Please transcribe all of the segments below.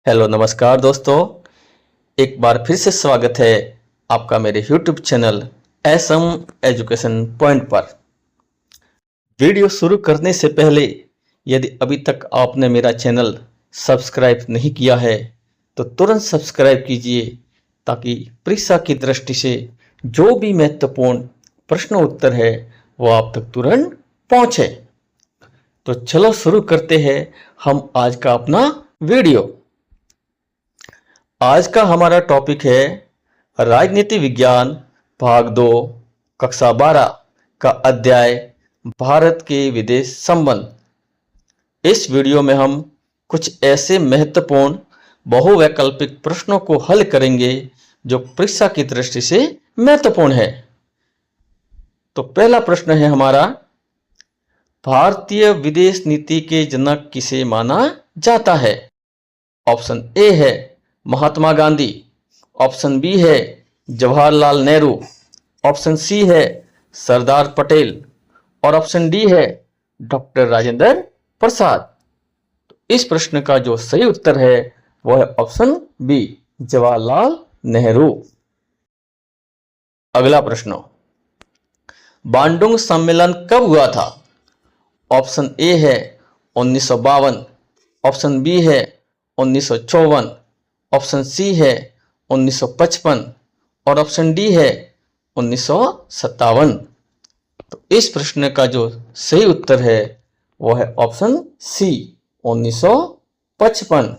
Hello नमस्कार दोस्तों, एक बार फिर से स्वागत है आपका मेरे YouTube channel SM education point पर। वीडियो शुरू करने से पहले यदि अभी तक आपने मेरा चैनल सब्सक्राइब नहीं किया है तो तुरंत सब्सक्राइब कीजिए ताकि परीक्षा की दृष्टि से जो भी महत्वपूर्ण प्रश्न उत्तर है वो आप तक तुरंत पहुंचे। तो चलो शुरू करते हैं हम आज का अपना वीडियो। आज का हमारा टॉपिक है राजनीति विज्ञान भाग 2 कक्षा 12 का अध्याय भारत के विदेश संबंध। इस वीडियो में हम कुछ ऐसे महत्वपूर्ण बहुवैकल्पिक प्रश्नों को हल करेंगे जो परीक्षा की दृष्टि से महत्वपूर्ण है। तो पहला प्रश्न है हमारा, भारतीय विदेश नीति के जनक किसे माना जाता है? ऑप्शन ए है महात्मा गांधी, ऑप्शन बी है जवाहरलाल नेहरू, ऑप्शन सी है सरदार पटेल और ऑप्शन डी है डॉक्टर राजेंद्र प्रसाद। तो इस प्रश्न का जो सही उत्तर है वह है ऑप्शन बी जवाहरलाल नेहरू। अगला प्रश्न, बांडुंग सम्मेलन कब हुआ था? ऑप्शन ए है 1952, ऑप्शन बी है 1954, ऑप्शन सी है 1955 और ऑप्शन डी है 1957। तो इस प्रश्न का जो सही उत्तर है वह है ऑप्शन सी 1955।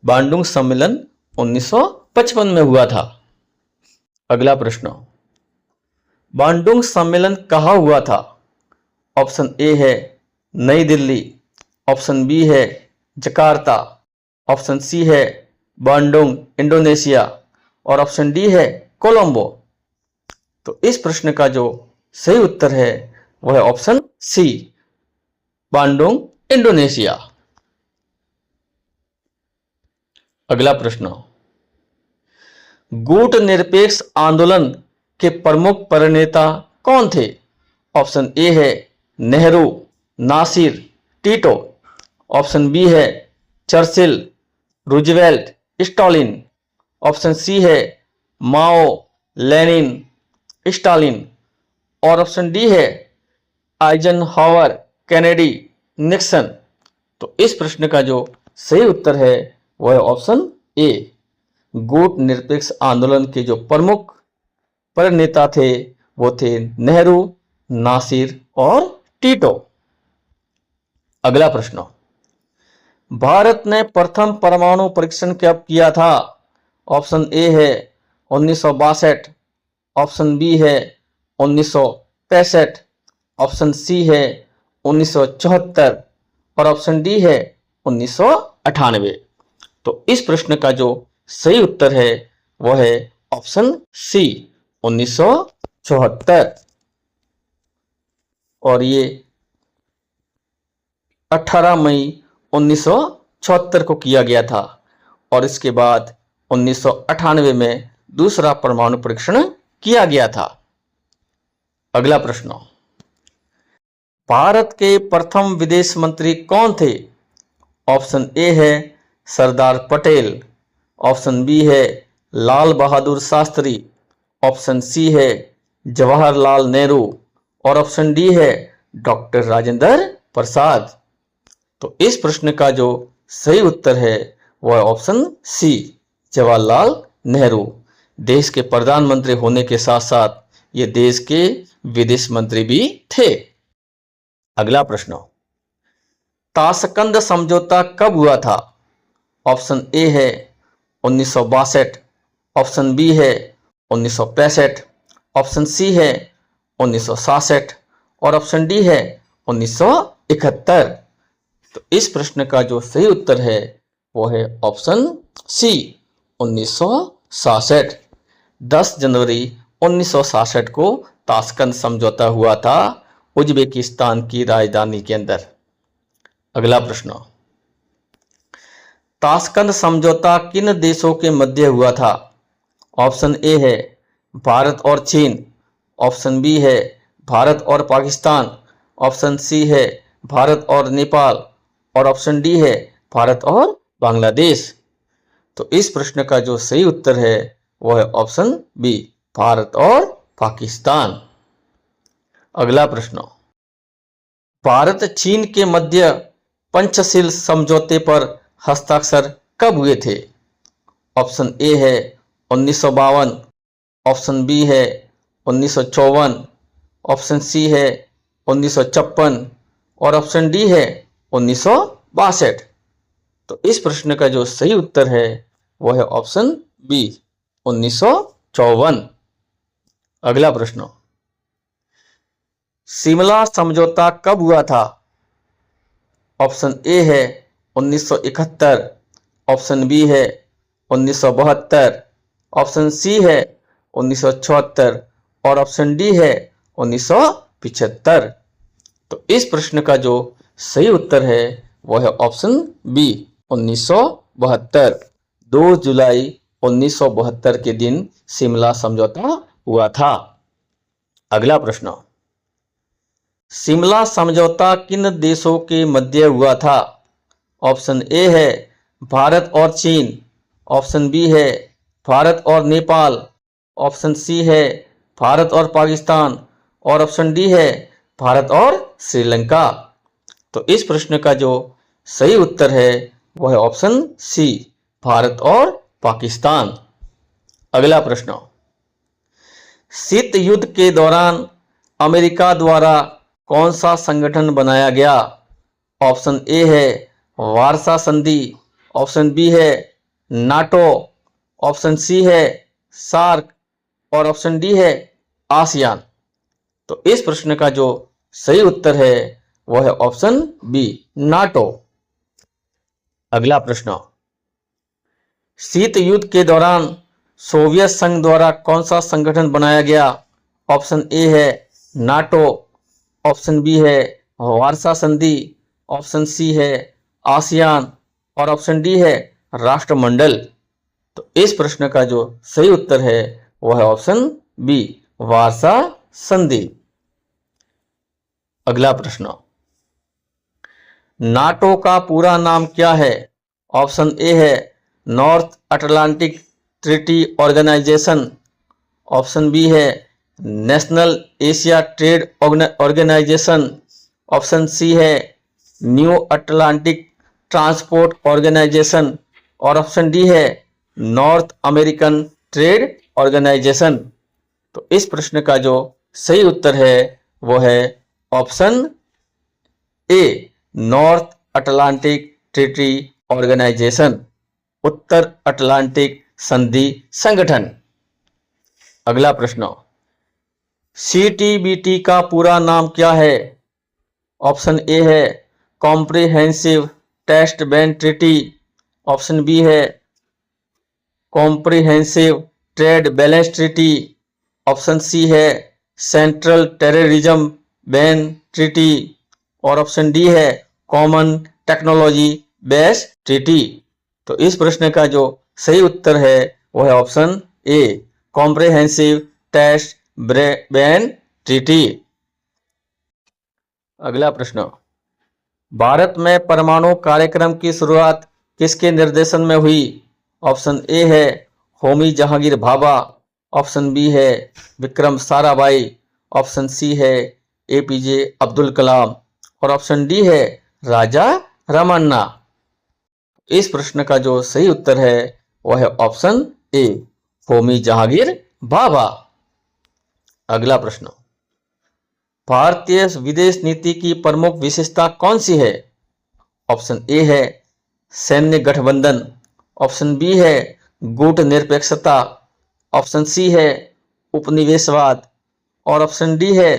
बांडुंग सम्मेलन 1955 में हुआ था। अगला प्रश्न, बांडुंग सम्मेलन कहाँ हुआ था? ऑप्शन ए है नई दिल्ली, ऑप्शन बी है जकार्ता, ऑप्शन सी है बांडुंग इंडोनेशिया और ऑप्शन डी है कोलंबो। तो इस प्रश्न का जो सही उत्तर है वह है ऑप्शन सी बांडुंग इंडोनेशिया। अगला प्रश्न, गुट निरपेक्ष आंदोलन के प्रमुख प्रणेता कौन थे? ऑप्शन ए है Nehru, Nasser, Tito, option B है Churchill, Roosevelt, Stalin, option C है माओ, लेनिन, स्टालिन और ऑप्शन डी है आइजनहावर, कैनेडी, निक्सन। तो इस प्रश्न का जो सही उत्तर है वह है ऑप्शन ए गुट निरपेक्ष आंदोलन के जो प्रमुख प्रणेता थे वो थे नेहरू, नासिर और टीटो। अगला प्रश्न, भारत ने प्रथम परमाणु परीक्षण कब किया था? ऑप्शन ए है 1962, ऑप्शन बी है 1965, ऑप्शन सी है 1974 और ऑप्शन डी है 1998। तो इस प्रश्न का जो सही उत्तर है वह है ऑप्शन सी 1974 और ये 18 मई 1974 को किया गया था और इसके बाद 1998 में दूसरा परमाणु परीक्षण किया गया था। अगला प्रश्न, भारत के प्रथम विदेश मंत्री कौन थे? ऑप्शन ए है सरदार पटेल, ऑप्शन बी है लाल बहादुर शास्त्री, ऑप्शन सी है जवाहरलाल नेहरू और ऑप्शन डी है डॉक्टर राजेंद्र प्रसाद। तो इस प्रश्न का जो सही उत्तर है वह ऑप्शन सी जवाहरलाल नेहरू। देश के प्रधानमंत्री होने के साथ साथ ये देश के विदेश मंत्री भी थे। अगला प्रश्न, ताशकंद समझौता कब हुआ था? ऑप्शन ए है 1962, ऑप्शन बी है 1965, ऑप्शन सी है 1967 और ऑप्शन डी है 1971। तो इस प्रश्न का जो सही उत्तर है वो है ऑप्शन सी 1967। 10 जनवरी 1967 को ताशकंद समझौता हुआ था उज्बेकिस्तान की राजधानी के अंदर। अगला प्रश्न, ताशकंद समझौता किन देशों के मध्य हुआ था? ऑप्शन ए है भारत और चीन, ऑप्शन बी है भारत और पाकिस्तान, ऑप्शन सी है भारत और नेपाल और ऑप्शन डी है भारत और बांग्लादेश। तो इस प्रश्न का जो सही उत्तर है वो है ऑप्शन बी, भारत और पाकिस्तान। अगला प्रश्न, भारत चीन के मध्य पंचशील समझौते पर हस्ताक्षर कब हुए थे? ऑप्शन ए है 1952, ऑप्शन बी है 1954, ऑप्शन सी है 1956 और ऑप्शन डी है 1962। तो इस प्रश्न का जो सही उत्तर है वो है ऑप्शन बी, 1954। अगला प्रश्न, शिमला समझौता कब हुआ था? ऑप्शन ए है 1971, ऑप्शन बी है 1972, ऑप्शन सी है 1974 और ऑप्शन डी है 1975। तो इस प्रश्न का जो सही उत्तर है वो है ऑप्शन बी, 1972। 2 जुलाई 1972 के दिन शिमला समझौता हुआ था। अगला प्रश्न, शिमला समझौता किन देशों के मध्य हुआ था? ऑप्शन ए है भारत और चीन, ऑप्शन बी है भारत और नेपाल, ऑप्शन सी है भारत और पाकिस्तान और ऑप्शन डी है भारत और श्रीलंका। तो इस प्रश्न का जो सही उत्तर है वो है ऑप्शन सी, भारत और पाकिस्तान। अगला प्रश्न, शीत युद्ध के दौरान अमेरिका द्वारा कौन सा संगठन बनाया गया? ऑप्शन ए है वारसा संधि, ऑप्शन बी है नाटो, ऑप्शन सी है सार्क और ऑप्शन डी है आसियान। तो इस प्रश्न का जो सही उत्तर है वो है ऑप्शन बी, नाटो। अगला प्रश्न, शीत युद्ध के दौरान सोवियत संघ द्वारा कौन सा संगठन बनाया गया? ऑप्शन ए है नाटो, ऑप्शन बी है वारसा संधि, ऑप्शन सी है आसियान और ऑप्शन डी है राष्ट्रमंडल। तो इस प्रश्न का जो सही उत्तर है वो है ऑप्शन बी, वारसा संधि। अगला प्रश्न, नाटो का पूरा नाम क्या है? ऑप्शन ए है North Atlantic Treaty Organization, option B है National Asia Trade Organization, option C है न्यू अटलांटिक ट्रांसपोर्ट ऑर्गेनाइजेशन और ऑप्शन डी है नॉर्थ अमेरिकन ट्रेड ऑर्गेनाइजेशन। तो इस प्रश्न का जो सही उत्तर है वो है option A, North Atlantic Treaty Organization, उत्तर अटलांटिक संधि संगठन। अगला प्रश्न, सीटीबीटी का पूरा नाम क्या है? ऑप्शन ए है Comprehensive test ban Treaty, option B है Comprehensive Trade Balance Treaty, option C है सेंट्रल टेररिज्म बैन ट्रीटी और ऑप्शन डी है कॉमन टेक्नोलॉजी बेस ट्रीटी। तो इस प्रश्न का जो सही उत्तर है वो है option A, comprehensive test ban treaty. अगला प्रश्न, भारत में परमाणु कार्यक्रम की शुरुआत किसके निर्देशन में हुई? ऑप्शन ए है होमी जहांगीर भाभा, ऑप्शन बी है विक्रम साराभाई, ऑप्शन सी है एपीजे अब्दुल कलाम और ऑप्शन डी है राजा रमन्ना। इस प्रश्न का जो सही उत्तर है वह है ऑप्शन ए, होमी जहांगीर भाभा। अगला प्रश्न, भारतीय विदेश नीति की प्रमुख विशेषता कौन सी है? ऑप्शन ए है सैन्य गठबंधन, ऑप्शन बी है गुट निरपेक्षता, ऑप्शन सी है उपनिवेशवाद और ऑप्शन डी है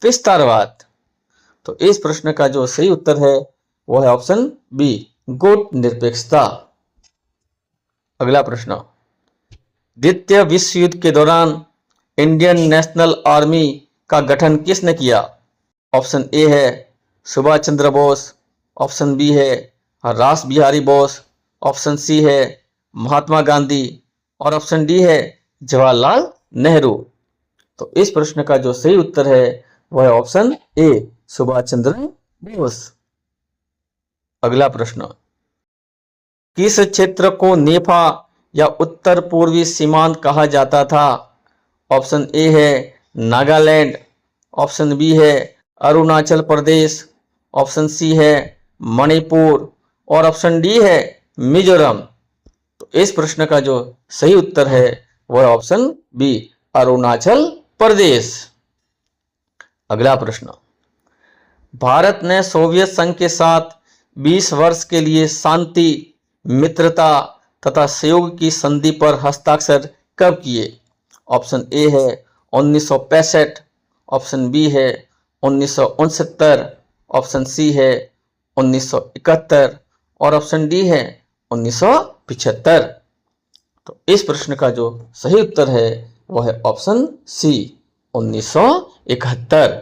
विस्तारवाद। तो इस प्रश्न का जो सही उत्तर है वो है ऑप्शन बी, गुट निरपेक्षता। अगला प्रश्न, द्वितीय विश्व युद्ध के दौरान इंडियन नेशनल आर्मी का गठन किसने किया? ऑप्शन ए है सुभाष चंद्र बोस, ऑप्शन बी है रास बिहारी बोस, ऑप्शन सी है महात्मा गांधी और ऑप्शन डी है जवाहरलाल नेहरू। तो इस प्रश्न का जो सही उत्तर है वह है ऑप्शन ए, सुभाष चंद्र बोस। अगला प्रश्न, किस क्षेत्र को नेफा या उत्तर पूर्वी सीमांत कहा जाता था? ऑप्शन ए है नागालैंड, ऑप्शन बी है अरुणाचल प्रदेश, ऑप्शन सी है मणिपुर और ऑप्शन डी है मिजोरम। तो इस प्रश्न का जो सही उत्तर है वह ऑप्शन बी अरुणाचल प्रदेश। अगला प्रश्न, भारत ने सोवियत संघ के साथ 20 वर्ष के लिए शांति, मित्रता तथा सहयोग की संधि पर हस्ताक्षर कब किए? ऑप्शन ए है 1965, ऑप्शन बी है 1969, ऑप्शन सी है 1971 और ऑप्शन डी है 1975। तो इस प्रश्न का जो सही उत्तर है वह है ऑप्शन सी 1971।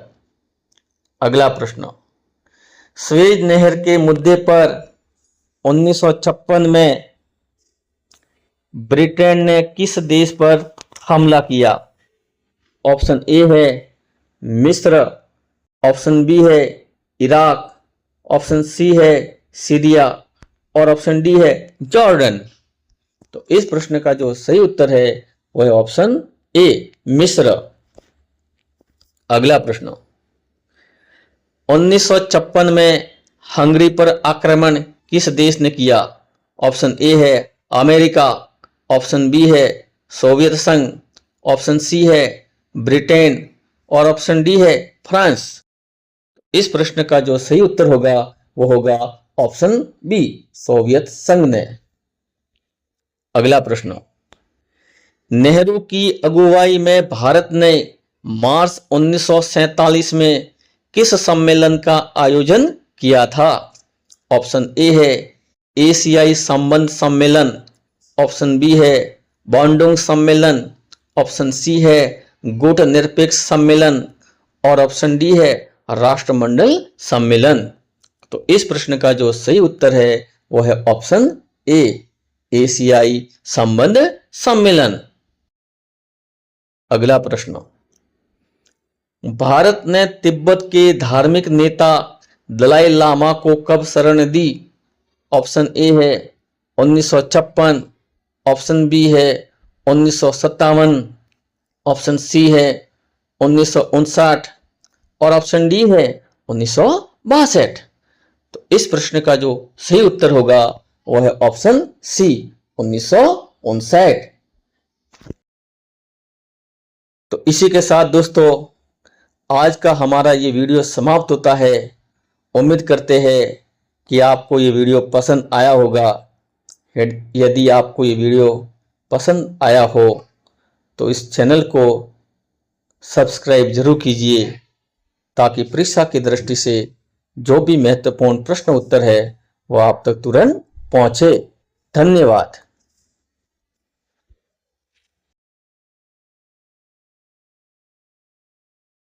अगला प्रश्न, स्वेज नहर के मुद्दे पर 1956 में ब्रिटेन ने किस देश पर हमला किया? ऑप्शन ए है मिस्र, ऑप्शन बी है इराक, ऑप्शन सी है सीरिया और ऑप्शन डी है जॉर्डन। तो इस प्रश्न का जो सही उत्तर है वह ऑप्शन ए मिस्र। अगला प्रश्न, 1956 में हंगरी पर आक्रमण किस देश ने किया? ऑप्शन ए है अमेरिका, ऑप्शन बी है सोवियत संघ, ऑप्शन सी है ब्रिटेन और ऑप्शन डी है फ्रांस। इस प्रश्न का जो सही उत्तर होगा वो होगा ऑप्शन बी सोवियत संघ ने। अगला प्रश्न, नेहरू की अगुवाई में भारत ने मार्च 1947 में किस सम्मेलन का आयोजन किया था? ऑप्शन ए है एशियाई संबंध सम्मेलन, ऑप्शन बी है बांडुंग सम्मेलन, ऑप्शन सी है गुट निरपेक्ष सम्मेलन और ऑप्शन डी है राष्ट्रमंडल सम्मेलन। तो इस प्रश्न का जो सही उत्तर है वो है ऑप्शन ए एशियाई संबंध सम्मेलन। अगला प्रश्न, भारत ने तिब्बत के धार्मिक नेता दलाई लामा को कब शरण दी? ऑप्शन ए है 1956, ऑप्शन बी है 1957, ऑप्शन सी है 1959 और ऑप्शन डी है 1962। तो इस प्रश्न का जो सही उत्तर होगा वह है ऑप्शन सी 1959। तो इसी के साथ दोस्तों आज का हमारा ये वीडियो समाप्त होता है। उम्मीद करते हैं कि आपको ये वीडियो पसंद आया होगा। यदि आपको ये वीडियो पसंद आया हो तो इस चैनल को सब्सक्राइब जरूर कीजिए ताकि परीक्षा की दृष्टि से जो भी महत्वपूर्ण प्रश्न उत्तर है वो आप तक तुरंत पहुंचे। धन्यवाद।